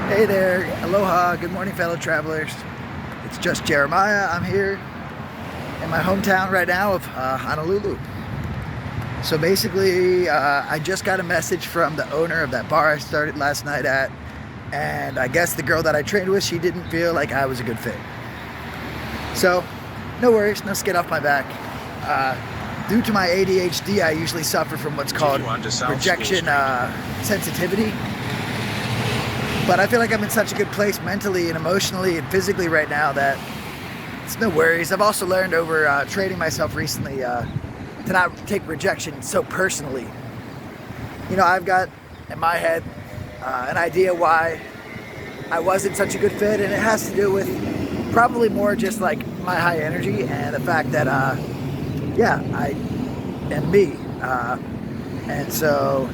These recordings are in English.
Hey there, aloha, good morning fellow travelers. It's just Jeremiah. I'm here in my hometown right now of Honolulu. So basically, I just got a message from the owner of that bar I started last night at, and I guess the girl that I trained with, she didn't feel like I was a good fit. So, no worries, no skin off my back. Due to my ADHD, I usually suffer from what's called rejection sensitivity. But I feel like I'm in such a good place mentally and emotionally and physically right now that it's no worries. I've also learned over training myself recently to not take rejection so personally. You know, I've got in my head an idea why I wasn't such a good fit, and it has to do with probably more just like my high energy and the fact that, yeah, I am me. And so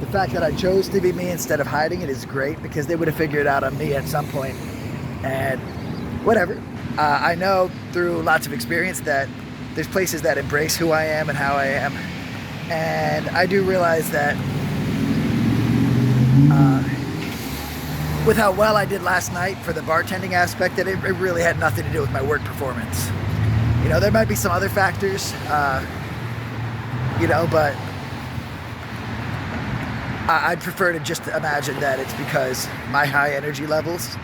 the fact that I chose to be me instead of hiding it is great, because they would have figured out I'm me at some point. And whatever. I know through lots of experience that there's places that embrace who I am and how I am. And I do realize that with how well I did last night for the bartending aspect, that it really had nothing to do with my work performance. You know, there might be some other factors, but I'd prefer to just imagine that it's because my high energy levels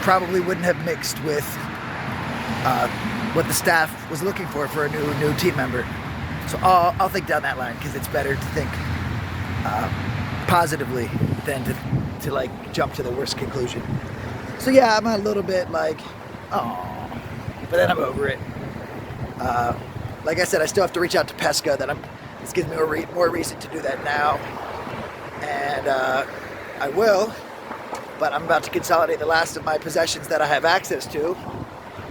probably wouldn't have mixed with what the staff was looking for a new team member. So I'll think down that line, because it's better to think positively than to like jump to the worst conclusion. So yeah, I'm a little bit like, oh, but then I'm over it. Like I said, I still have to reach out to Pesca. This gives me more reason to do that now, and I will, but I'm about to consolidate the last of my possessions that I have access to,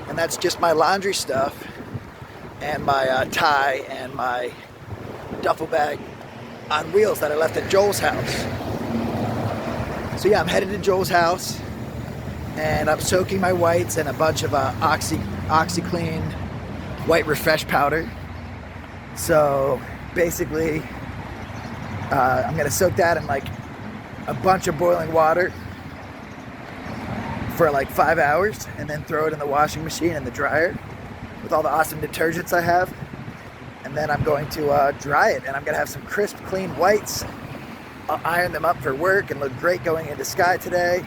and that's just my laundry stuff and my tie and my duffel bag on wheels that I left at Joel's house. So yeah, I'm headed to Joel's house, and I'm soaking my whites in a bunch of OxyClean white refresh powder. So basically, I'm going to soak that in like a bunch of boiling water for like 5 hours, and then throw it in the washing machine and the dryer with all the awesome detergents I have. And then I'm going to dry it, and I'm going to have some crisp, clean whites. I'll iron them up for work and look great going into Sky today,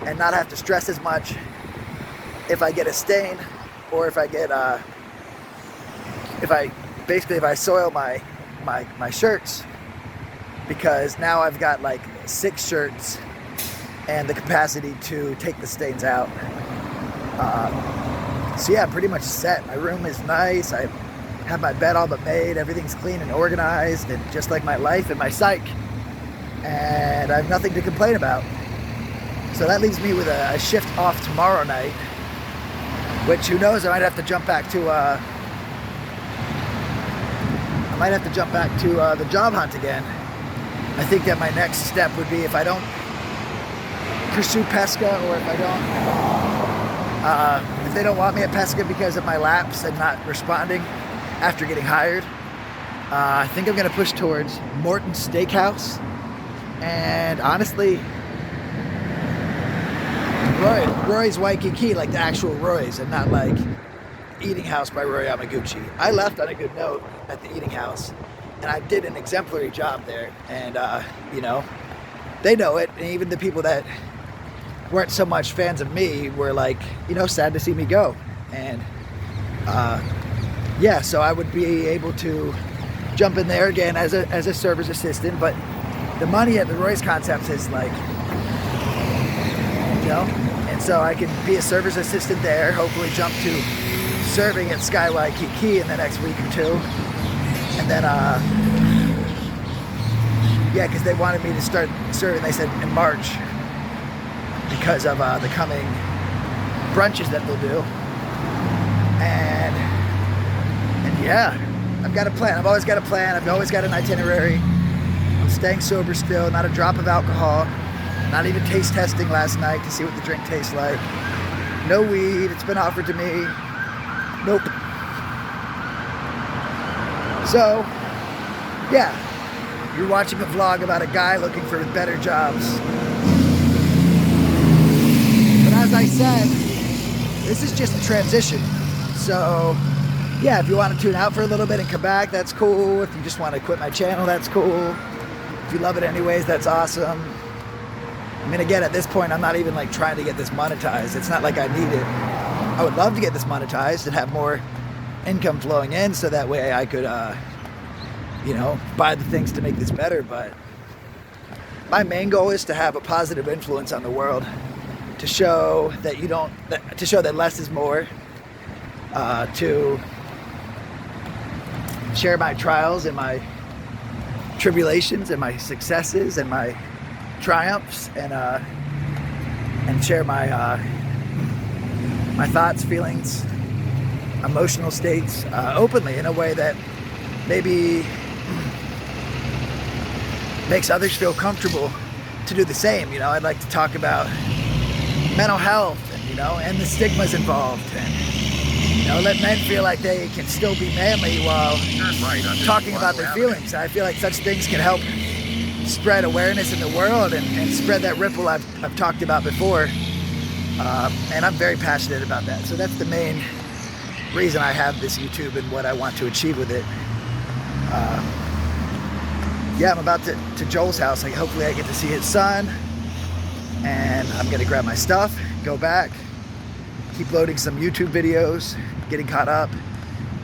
and not have to stress as much if I get a stain, or if I get if I soil my shirts, because now I've got like 6 shirts and the capacity to take the stains out. So yeah, I'm pretty much set. My room is nice. I have my bed all but made. Everything's clean and organized, and just like my life and my psych. And I have nothing to complain about. So that leaves me with a shift off tomorrow night, which, who knows, I might have to jump back to the job hunt again. I think that my next step would be, if I don't pursue Pesca, or if they don't want me at Pesca because of my lapse and not responding after getting hired, I think I'm going to push towards Morton's Steakhouse, and honestly, Roy's Waikiki, like the actual Roy's, and not like Eating House by Roy Yamaguchi. I left on a good note at the Eating House, and I did an exemplary job there, and they know it, and even the people that weren't so much fans of me were like, sad to see me go. And yeah, so I would be able to jump in there again as a server's assistant, but the money at the Roy's Concepts is like, and so I can be a server's assistant there, hopefully jump to serving at Sky Waikiki in the next week or two. And then, yeah, because they wanted me to start serving, they said, in March, because of the coming brunches that they'll do. And yeah, I've got a plan. I've always got a plan. I've always got an itinerary. I'm staying sober still, not a drop of alcohol, not even taste testing last night to see what the drink tastes like. No weed, it's been offered to me. Nope. So, yeah, you're watching a vlog about a guy looking for better jobs. I said, this is just a transition. So yeah, if you want to tune out for a little bit and come back, that's cool. If you just want to quit my channel, that's cool. If you love it anyways, that's awesome. I mean, again, at this point, I'm not even like trying to get this monetized. It's not like I need it. I would love to get this monetized and have more income flowing in so that way I could, you know, buy the things to make this better. But my main goal is to have a positive influence on the world, to show that to show that less is more, to share my trials and my tribulations and my successes and my triumphs, and share my my thoughts, feelings, emotional states openly in a way that maybe makes others feel comfortable to do the same. You know, I'd like to talk about mental health and, you know, and the stigmas involved, and, you know, let men feel like they can still be manly while talking about their feelings. I feel like such things can help spread awareness in the world and spread that ripple I've talked about before. And I'm very passionate about that. So that's the main reason I have this YouTube and what I want to achieve with it. Yeah, I'm about to Joel's house. Like, hopefully I get to see his son, and I'm gonna grab my stuff, go back, keep loading some YouTube videos, getting caught up,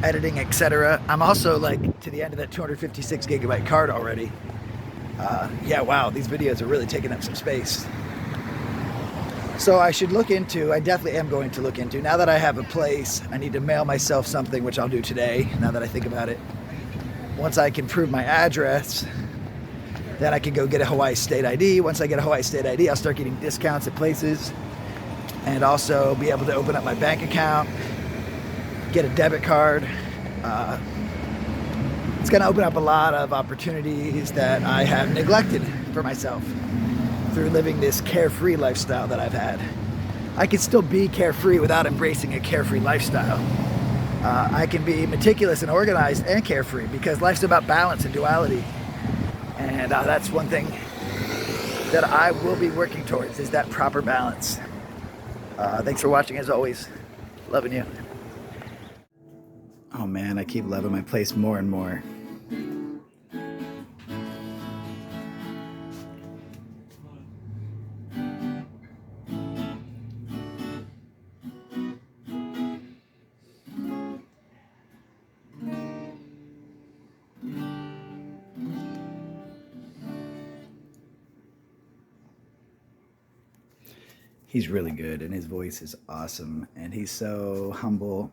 editing, etc. I'm also like to the end of that 256 gigabyte card already. Yeah, wow, these videos are really taking up some space. So I definitely am going to look into, now that I have a place, I need to mail myself something, which I'll do today, now that I think about it. Once I can prove my address, then I can go get a Hawaii State ID. Once I get a Hawaii State ID, I'll start getting discounts at places, and also be able to open up my bank account, get a debit card. It's gonna open up a lot of opportunities that I have neglected for myself through living this carefree lifestyle that I've had. I can still be carefree without embracing a carefree lifestyle. I can be meticulous and organized and carefree, because life's about balance and duality. And that's one thing that I will be working towards, is that proper balance. Thanks for watching, as always. Loving you. Oh man, I keep loving my place more and more. He's really good, and his voice is awesome, and he's so humble.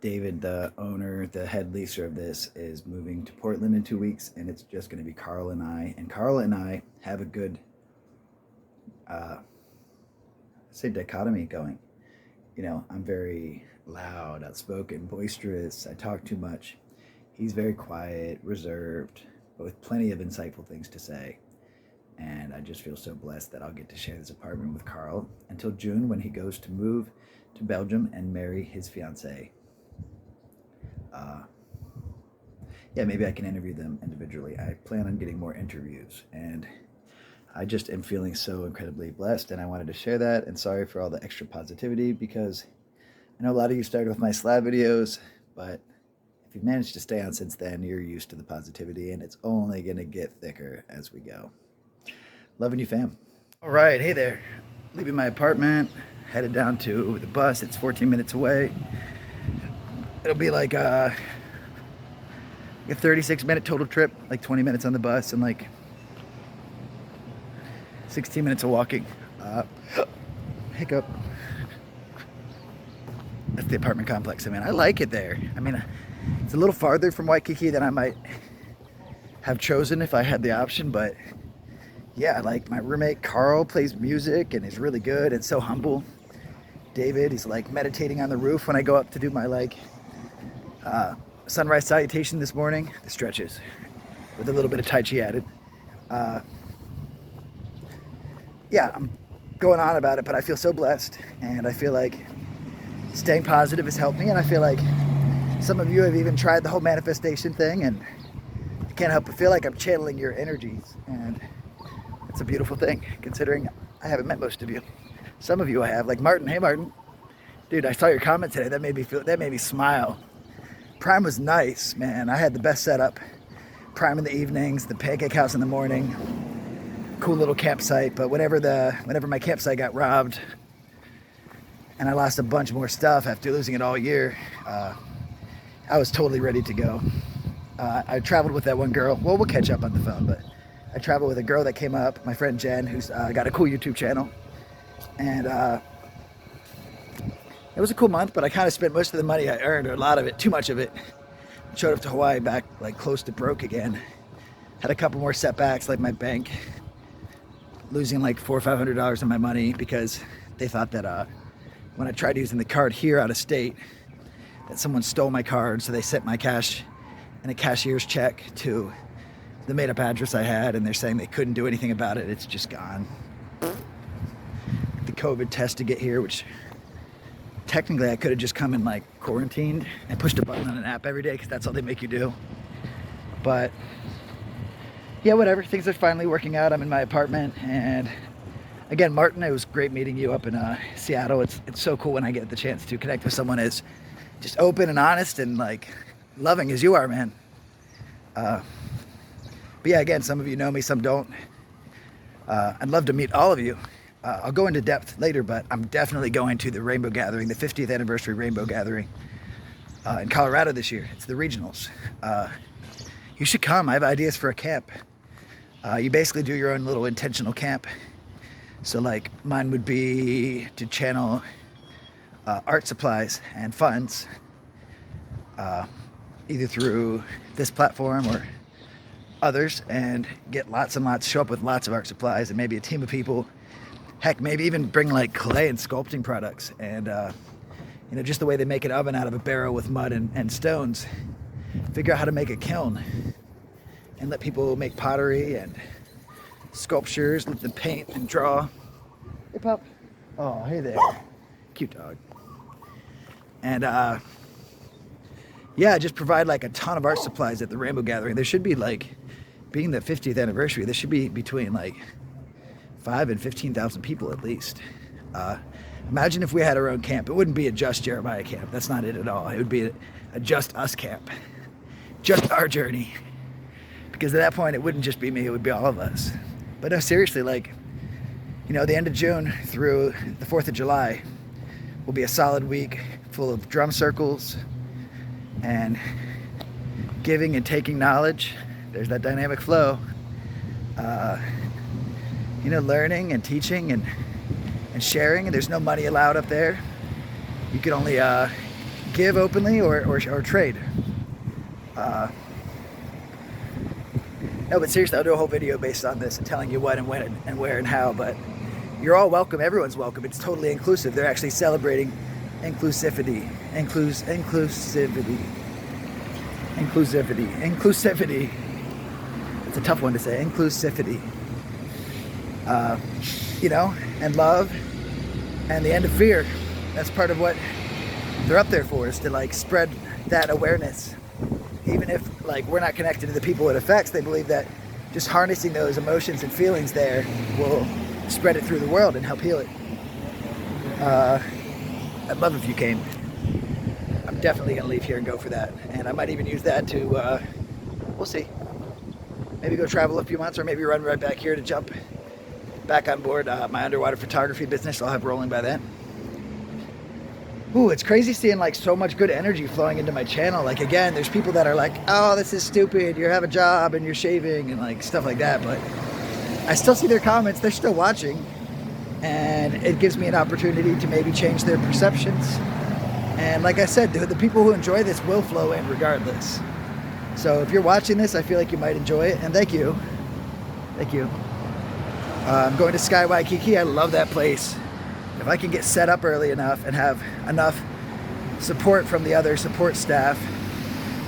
David, the owner, the head leaser of this, is moving to Portland in 2 weeks, and it's just going to be Carl and I. And Carl and I have a good, dichotomy going. You know, I'm very loud, outspoken, boisterous. I talk too much. He's very quiet, reserved, but with plenty of insightful things to say. And I just feel so blessed that I'll get to share this apartment with Carl until June, when he goes to move to Belgium and marry his fiancée. Yeah, maybe I can interview them individually. I plan on getting more interviews, and I just am feeling so incredibly blessed, and I wanted to share that. And sorry for all the extra positivity, because I know a lot of you started with my slab videos, but if you've managed to stay on since then, you're used to the positivity, and it's only going to get thicker as we go. Loving you, fam. All right, hey there. Leaving my apartment, headed down to the bus. It's 14 minutes away. It'll be like a 36-minute total trip, like 20 minutes on the bus and like 16 minutes of walking. Hiccup. That's the apartment complex. I mean, I like it there. I mean, it's a little farther from Waikiki than I might have chosen if I had the option, but yeah, like my roommate Carl plays music and is really good and so humble. David, he's like meditating on the roof when I go up to do my like sunrise salutation this morning. The stretches with a little bit of Tai Chi added. Yeah, I'm going on about it, but I feel so blessed, and I feel like staying positive has helped me, and I feel like some of you have even tried the whole manifestation thing, and I can't help but feel like I'm channeling your energies, and it's a beautiful thing, considering I haven't met most of you. Some of you I have, like Martin. Hey Martin, dude, I saw your comment today. That made me smile. Prime was nice, man. I had the best setup. Prime in the evenings, the pancake house in the morning. Cool little campsite. But whenever my campsite got robbed, and I lost a bunch more stuff after losing it all year, I was totally ready to go. I traveled with that one girl. Well, we'll catch up on the phone, but I traveled with a girl that came up, my friend Jen, who's got a cool YouTube channel. And it was a cool month, but I kind of spent most of the money I earned, or a lot of it, too much of it. Showed up to Hawaii back like close to broke again. Had a couple more setbacks, like my bank losing like $400 or $500 of my money because they thought that when I tried using the card here out of state, that someone stole my card, so they sent my cash and a cashier's check to the made-up address I had, and they're saying they couldn't do anything about it. It's just gone. The COVID test to get here, which technically I could have just come and like quarantined and pushed a button on an app every day, because that's all they make you do. But yeah, whatever. Things are finally working out. I'm in my apartment, and again, Martin, it was great meeting you up in Seattle. It's so cool when I get the chance to connect with someone as just open and honest and like loving as you are, man. But yeah, again, some of you know me, some don't. I'd love to meet all of you. I'll go into depth later, but I'm definitely going to the Rainbow Gathering, the 50th anniversary Rainbow Gathering in Colorado this year. It's the regionals. You should come. I have ideas for a camp. You basically do your own little intentional camp. So like mine would be to channel art supplies and funds either through this platform or others, and get lots and lots, show up with lots of art supplies and maybe a team of people. Heck, maybe even bring like clay and sculpting products, and you know, just the way they make an oven out of a barrel with mud and stones. Figure out how to make a kiln and let people make pottery and sculptures, let them paint and draw. Hey pup. Oh, hey there. Cute dog. And yeah, just provide like a ton of art supplies at the Rainbow Gathering. There should be like, being the 50th anniversary, there should be between like 5,000 and 15,000 people at least. Imagine if we had our own camp. It wouldn't be a Just Jeremiah camp. That's not it at all. It would be a Just Us camp. Just our journey. Because at that point, it wouldn't just be me, it would be all of us. But no, seriously, like, you know, the end of June through the 4th of July will be a solid week full of drum circles and giving and taking knowledge. There's that dynamic flow. You know, learning and teaching and sharing. And there's no money allowed up there. You can only give openly or trade. No, but seriously, I'll do a whole video based on this and telling you what and when and where and how. But you're all welcome. Everyone's welcome. It's totally inclusive. They're actually celebrating inclusivity. Inclusivity. It's a tough one to say. Inclusivity. You know, and love, and the end of fear. That's part of what they're up there for, is to like spread that awareness. Even if like we're not connected to the people it affects, they believe that just harnessing those emotions and feelings there will spread it through the world and help heal it. I'd love if you came. I'm definitely gonna leave here and go for that, and I might even use that to we'll see, maybe go travel a few months, or maybe run right back here to jump back on board my underwater photography business. I'll have rolling by then. Ooh, it's crazy seeing like so much good energy flowing into my channel. Like again, there's people that are like, oh, this is stupid, you have a job and you're shaving and like stuff like that, but I still see their comments, they're still watching, and it gives me an opportunity to maybe change their perceptions. And like I said, the people who enjoy this will flow in regardless. So if you're watching this, I feel like you might enjoy it, and thank you. I'm going to Sky Waikiki. I love that place. If I can get set up early enough and have enough support from the other support staff,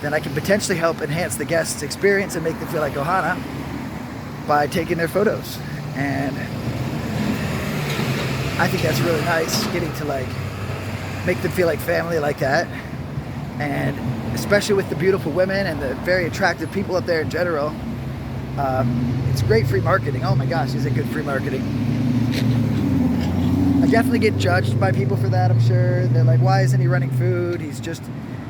then I can potentially help enhance the guests' experience and make them feel like Ohana by taking their photos. And I think that's really nice, getting to like make them feel like family like that. And especially with the beautiful women and the very attractive people up there in general, it's great free marketing. Oh my gosh, is it good free marketing? I definitely get judged by people for that, I'm sure. They're like, why isn't he running food? He's just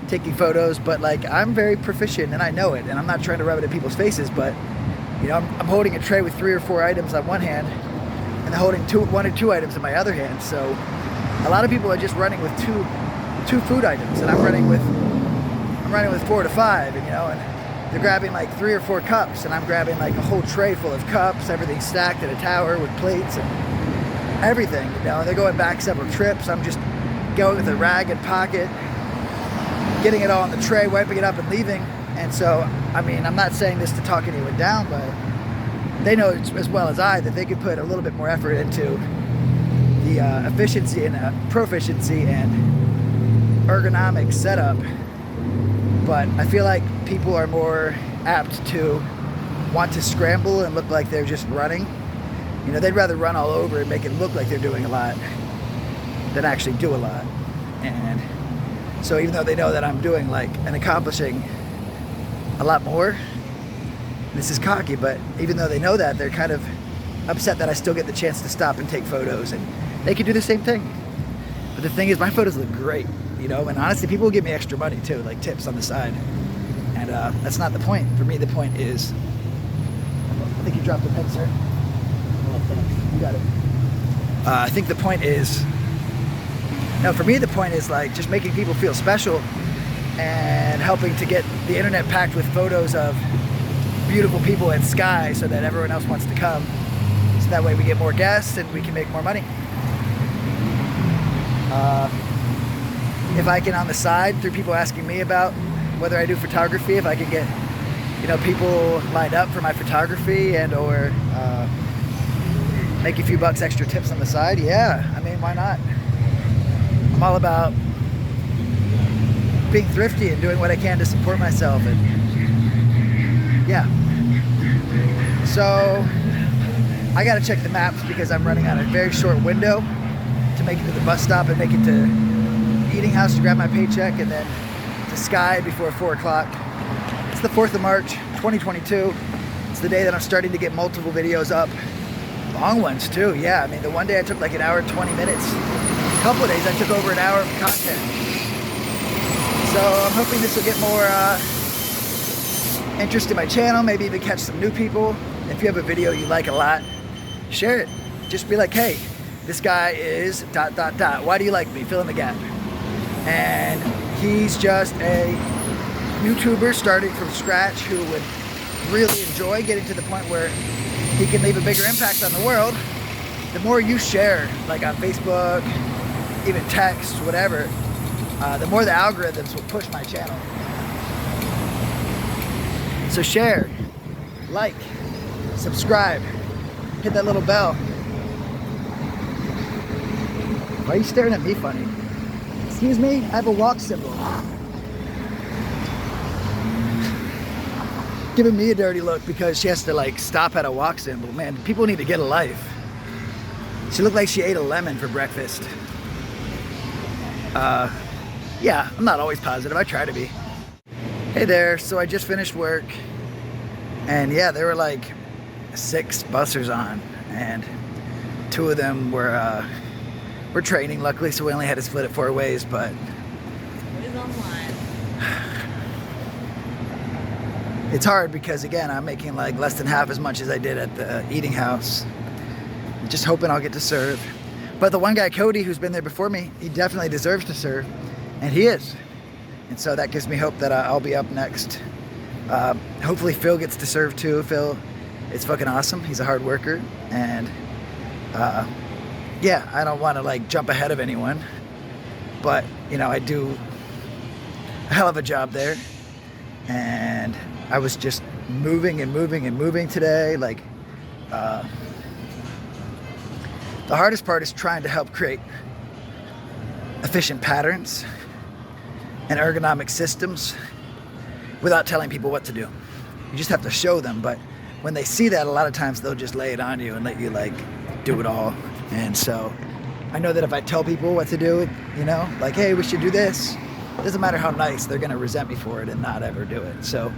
taking photos. But like, I'm very proficient and I know it, and I'm not trying to rub it in people's faces, but you know, I'm holding a tray with 3 or 4 items on one hand and holding 1 or 2 items in my other hand. So a lot of people are just running with two food items, and I'm running with 4 to 5, and you know, and they're grabbing like 3 or 4 cups, and I'm grabbing like a whole tray full of cups, everything stacked in a tower with plates and everything, you know. They're going back several trips. I'm just going with a rag and pocket, getting it all on the tray, wiping it up and leaving. And so, I mean, I'm not saying this to talk anyone down, but they know as well as I that they could put a little bit more effort into the efficiency and proficiency and ergonomic setup. But I feel like people are more apt to want to scramble and look like they're just running. You know, they'd rather run all over and make it look like they're doing a lot than actually do a lot. And so even though they know that I'm doing like and accomplishing a lot more, this is cocky, but even though they know that, they're kind of upset that I still get the chance to stop and take photos, and they could do the same thing. But the thing is, my photos look great, you know, and honestly, people will give me extra money too, like tips on the side. And that's not the point. For me, the point is, I think you dropped the pen, sir. Oh, thanks. You got it. I think the point is, no, for me, the point is like just making people feel special and helping to get the internet packed with photos of beautiful people and sky so that everyone else wants to come. So that way we get more guests and we can make more money. If I can, on the side, through people asking me about whether I do photography, if I can get, you know, people lined up for my photography and or make a few bucks extra tips on the side, yeah, I mean, why not? I'm all about being thrifty and doing what I can to support myself, and yeah. So I gotta check the maps because I'm running on a very short window to make it to the bus stop and make it to the eating house to grab my paycheck, and then to Sky before 4 o'clock. It's the 4th of March, 2022. It's the day that I'm starting to get multiple videos up. Long ones too, yeah. I mean, the one day I took like an hour and 20 minutes. A couple of days I took over an hour of content. So I'm hoping this will get more interest in my channel, maybe even catch some new people. If you have a video you like a lot, share it. Just be like, hey, this guy is ... Why do you like me? Fill in the gap. And he's just a YouTuber starting from scratch who would really enjoy getting to the point where he can leave a bigger impact on the world. The more you share, like on Facebook, even text, whatever, the more the algorithms will push my channel. So share, like, subscribe, hit that little bell. Why are you staring at me funny? Excuse me, I have a walk symbol. Giving me a dirty look because she has to like stop at a walk symbol. Man, people need to get a life. She looked like she ate a lemon for breakfast. Yeah, I'm not always positive. I try to be. Hey there, so I just finished work. And yeah, there were like 6 bussers on. And 2 of them were training, luckily, so we only had to split it 4 ways, but... It is online. It's hard because, again, I'm making like less than half as much as I did at the eating house. I'm just hoping I'll get to serve. But the one guy, Cody, who's been there before me, he definitely deserves to serve. And he is. And so that gives me hope that I'll be up next. Hopefully Phil gets to serve too. Phil is fucking awesome. He's a hard worker. And yeah, I don't want to like jump ahead of anyone. But, you know, I do a hell of a job there. And I was just moving and moving and moving today. Like, the hardest part is trying to help create efficient patterns and ergonomic systems without telling people what to do. You just have to show them, but when they see that, a lot of times they'll just lay it on you and let you like do it all. And so I know that if I tell people what to do, you know, like, hey, we should do this, it doesn't matter how nice, they're gonna resent me for it and not ever do it. So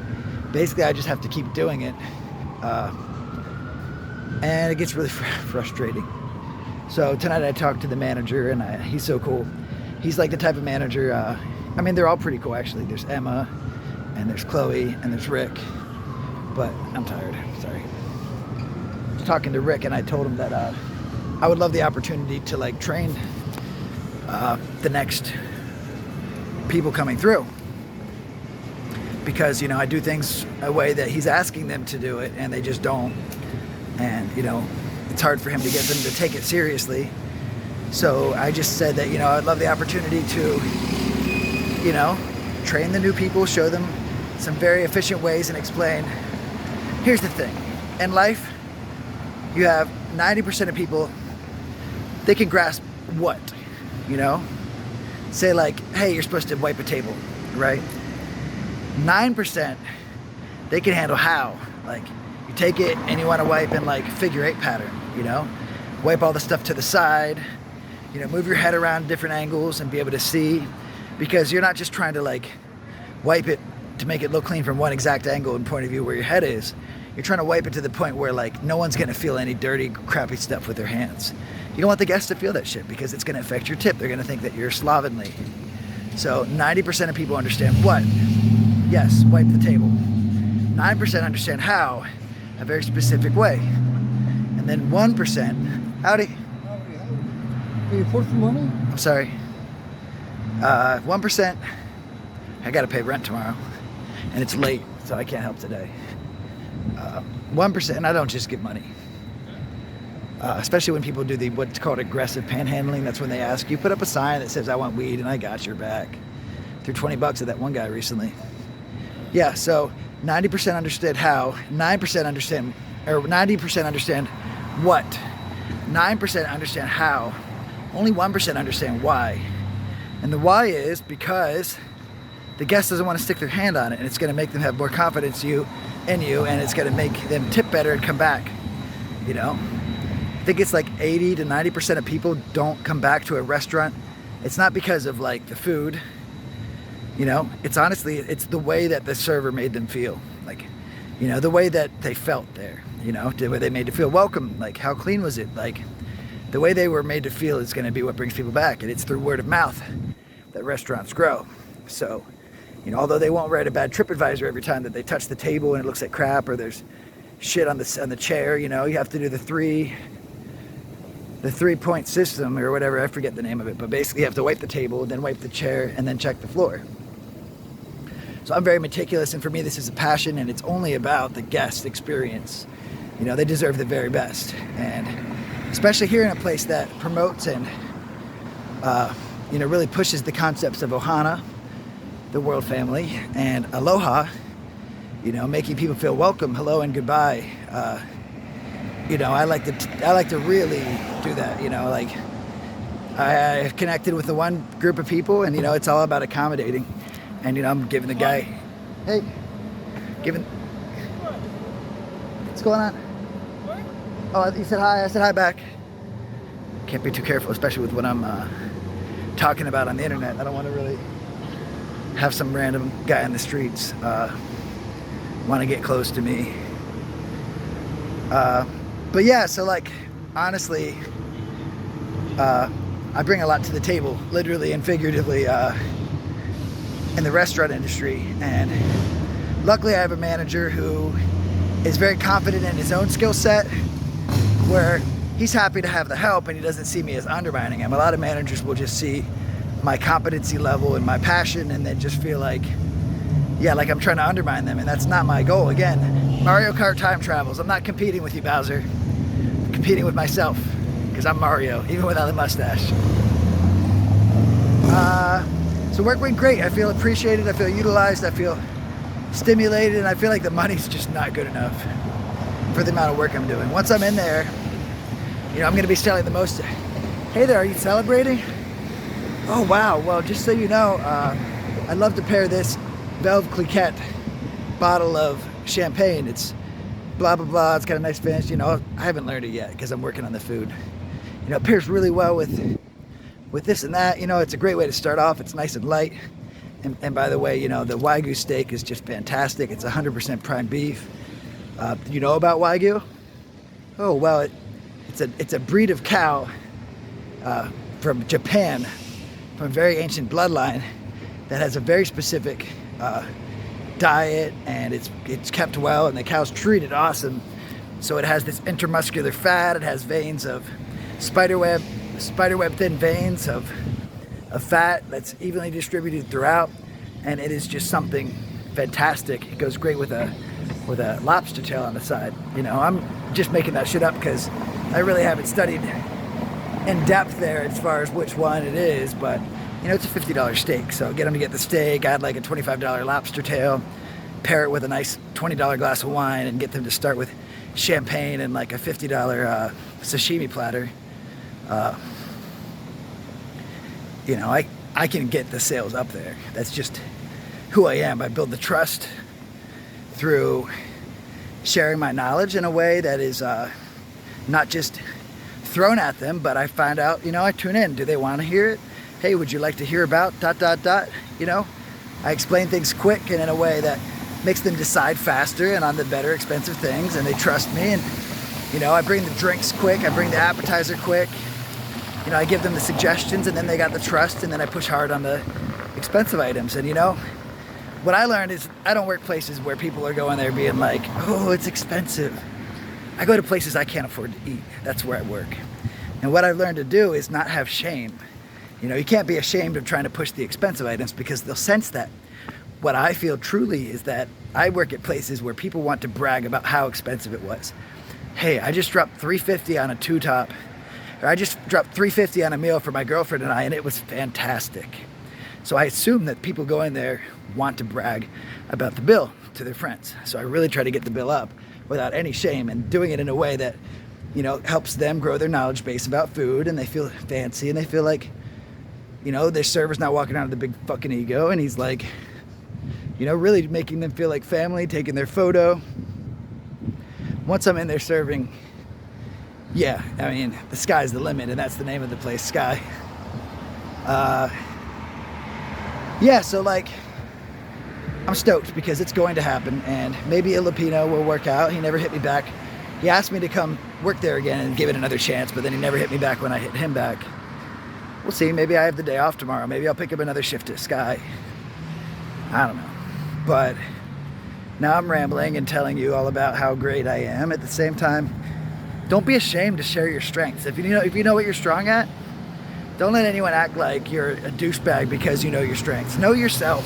basically I just have to keep doing it. And it gets really frustrating. So tonight I talked to the manager, and he's so cool. He's like the type of manager, I mean, they're all pretty cool actually. There's Emma, and there's Chloe, and there's Rick. But I'm tired, sorry. I was talking to Rick, and I told him that I would love the opportunity to like train the next people coming through. Because, you know, I do things a way that he's asking them to do it, and they just don't. And, you know, it's hard for him to get them to take it seriously. So I just said that, you know, I'd love the opportunity to, you know, train the new people, show them some very efficient ways, and explain, here's the thing. In life, you have 90% of people, they can grasp what, you know? Say like, hey, you're supposed to wipe a table, right? 9%, they can handle how. Like, you take it and you want to wipe in like figure 8 pattern, you know? Wipe all the stuff to the side, you know, move your head around different angles and be able to see, because you're not just trying to like wipe it to make it look clean from one exact angle and point of view where your head is. You're trying to wipe it to the point where like no one's gonna feel any dirty, crappy stuff with their hands. You don't want the guests to feel that shit because it's gonna affect your tip. They're gonna think that you're slovenly. So 90% of people understand what? Yes, wipe the table. 9% understand how, a very specific way. And then 1%, howdy. Can you afford some money? I'm sorry. 1%, I gotta pay rent tomorrow. And it's late, so I can't help today. 1%, and I don't just give money. Especially when people do what's called aggressive panhandling. That's when they ask you, put up a sign that says, I want weed, and I got your back. Threw 20 bucks at that one guy recently. Yeah, so 90% understood how, 9% understand, or 90% understand what, 9% understand how, only 1% understand why. And the why is because the guest doesn't want to stick their hand on it, and it's going to make them have more confidence in you, and it's going to make them tip better and come back, you know? I think it's like 80 to 90% of people don't come back to a restaurant. It's not because of like the food, you know, it's honestly, it's the way that the server made them feel. Like, you know, the way that they felt there, you know, the way they made to feel welcome, like how clean was it? Like the way they were made to feel is going to be what brings people back. And it's through word of mouth that restaurants grow. So, you know, although they won't write a bad TripAdvisor every time that they touch the table and it looks like crap, or there's shit on the chair, you know, you have to do the 3-point system or whatever, I forget the name of it, but basically you have to wipe the table, then wipe the chair, and then check the floor. So I'm very meticulous, and for me this is a passion, and it's only about the guest experience. You know, they deserve the very best, and especially here in a place that promotes and you know, really pushes the concepts of Ohana, the world family, and Aloha, you know, making people feel welcome, hello and goodbye. You know, I like to really do that, you know, like I connected with the one group of people, and, you know, it's all about accommodating. And, you know, I'm giving the guy, hey, what's going on? Oh, you said hi, I said hi back. Can't be too careful, especially with what I'm talking about on the internet. I don't want to really have some random guy in the streets want to get close to me. But yeah, so like, honestly, I bring a lot to the table, literally and figuratively, in the restaurant industry. And luckily I have a manager who is very confident in his own skill set, where he's happy to have the help and he doesn't see me as undermining him. A lot of managers will just see my competency level and my passion and then just feel like, yeah, like I'm trying to undermine them, and that's not my goal. Again, Mario Kart time travels. I'm not competing with you, Bowser. I'm competing with myself, because I'm Mario, even without the mustache. So work went great. I feel appreciated, I feel utilized, I feel stimulated, and I feel like the money's just not good enough for the amount of work I'm doing. Once I'm in there, you know, I'm gonna be selling the most. Hey there, are you celebrating? Oh wow, well, just so you know, I'd love to pair this Velve Cliquette bottle of champagne. It's blah, blah, blah, it's got a nice finish, you know. I haven't learned it yet because I'm working on the food. You know, it pairs really well with this and that. You know, it's a great way to start off. It's nice and light. And by the way, you know, the Wagyu steak is just fantastic. It's 100% prime beef. Do you know about Wagyu? Oh, well, it's a breed of cow from Japan, from a very ancient bloodline that has a very specific diet, and it's kept well, and the cow's treated awesome. So it has this intermuscular fat. It has veins of spiderweb thin veins of fat that's evenly distributed throughout, and it is just something fantastic. It goes great with a lobster tail on the side. You know, I'm just making that shit up because I really haven't studied in depth there as far as which one it is, but you know, it's a $50 steak, so get them to get the steak, add like a $25 lobster tail, pair it with a nice $20 glass of wine, and get them to start with champagne and like a $50 sashimi platter. You know, I can get the sales up there. That's just who I am. I build the trust through sharing my knowledge in a way that is not just thrown at them, but I find out, you know, I tune in. Do they want to hear it? Hey, would you like to hear about ... You know, I explain things quick and in a way that makes them decide faster and on the better expensive things, and they trust me. And you know, I bring the drinks quick, I bring the appetizer quick. You know, I give them the suggestions, and then they got the trust, and then I push hard on the expensive items. And you know, what I learned is I don't work places where people are going there being like, oh, it's expensive. I go to places I can't afford to eat. That's where I work. And what I've learned to do is not have shame. You know, you can't be ashamed of trying to push the expensive items because they'll sense that. What I feel truly is that I work at places where people want to brag about how expensive it was. Hey, I just dropped $350 on a two-top, or I just dropped $350 on a meal for my girlfriend and I, and it was fantastic. So I assume that people going there want to brag about the bill to their friends. So I really try to get the bill up without any shame, and doing it in a way that, you know, helps them grow their knowledge base about food, and they feel fancy, and they feel like, you know, their server's not walking around with a big fucking ego, and he's like, you know, really making them feel like family, taking their photo. Once I'm in there serving, yeah, I mean, the sky's the limit, and that's the name of the place, Sky. Yeah, so like, I'm stoked because it's going to happen, and maybe Ilipino will work out. He never hit me back. He asked me to come work there again and give it another chance, but then he never hit me back when I hit him back. We'll see, maybe I have the day off tomorrow. Maybe I'll pick up another shift at Sky. I don't know. But now I'm rambling and telling you all about how great I am. At the same time, don't be ashamed to share your strengths. If you know what you're strong at, don't let anyone act like you're a douchebag because you know your strengths. Know yourself.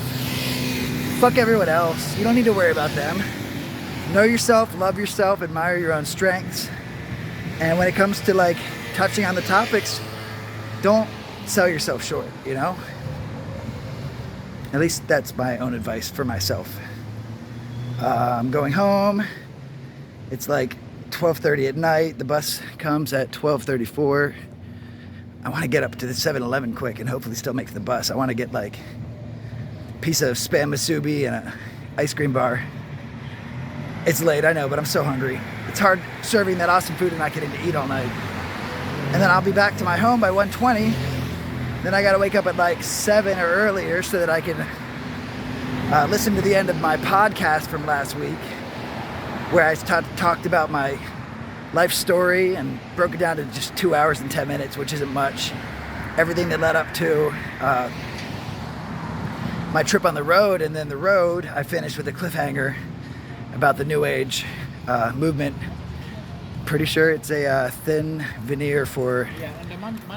Fuck everyone else. You don't need to worry about them. Know yourself, love yourself, admire your own strengths. And when it comes to like touching on the topics, don't sell yourself short, you know? At least that's my own advice for myself. I'm going home. It's like 12:30 at night. The bus comes at 12:34. I want to get up to the 7-Eleven quick and hopefully still make the bus. I want to get like a piece of Spam Musubi and an ice cream bar. It's late, I know, but I'm so hungry. It's hard serving that awesome food and not getting to eat all night. And then I'll be back to my home by 1:20. Then I gotta wake up at like 7 or earlier so that I can listen to the end of my podcast from last week, where I talked about my life story and broke it down to just 2 hours and 10 minutes, which isn't much. Everything that led up to my trip on the road, and then the road, I finished with a cliffhanger about the New Age movement. Pretty sure it's a thin veneer for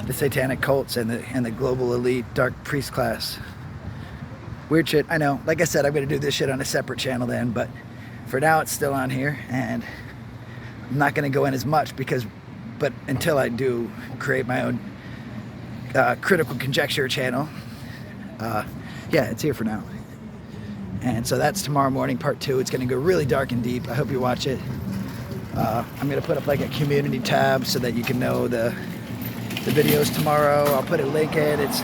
the satanic cults and the global elite dark priest class. Weird shit, I know. Like I said, I'm going to do this shit on a separate channel then, but for now it's still on here, and I'm not going to go in as much but until I do create my own critical conjecture channel, yeah, it's here for now. And so that's tomorrow morning, part 2. It's going to go really dark and deep. I hope you watch it. I'm going to put up like a community tab so that you can know the videos tomorrow. I'll put a link in. It's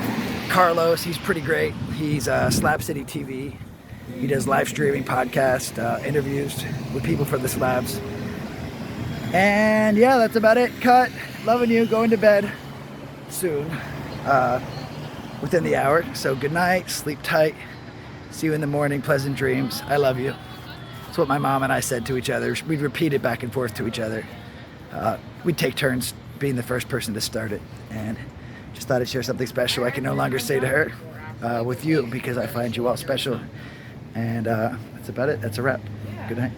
Carlos. He's pretty great. He's Slab City TV. He does live streaming, podcast, interviews with people from the slabs. And yeah, that's about it. Cut. Loving you. Going to bed soon. Within the hour. So good night. Sleep tight. See you in the morning. Pleasant dreams. I love you. That's what my mom and I said to each other. We'd repeat it back and forth to each other. We'd take turns being the first person to start it. And thought I'd share something special I can no longer say to her with you because I find you all special. And that's about it. That's a wrap. Good night.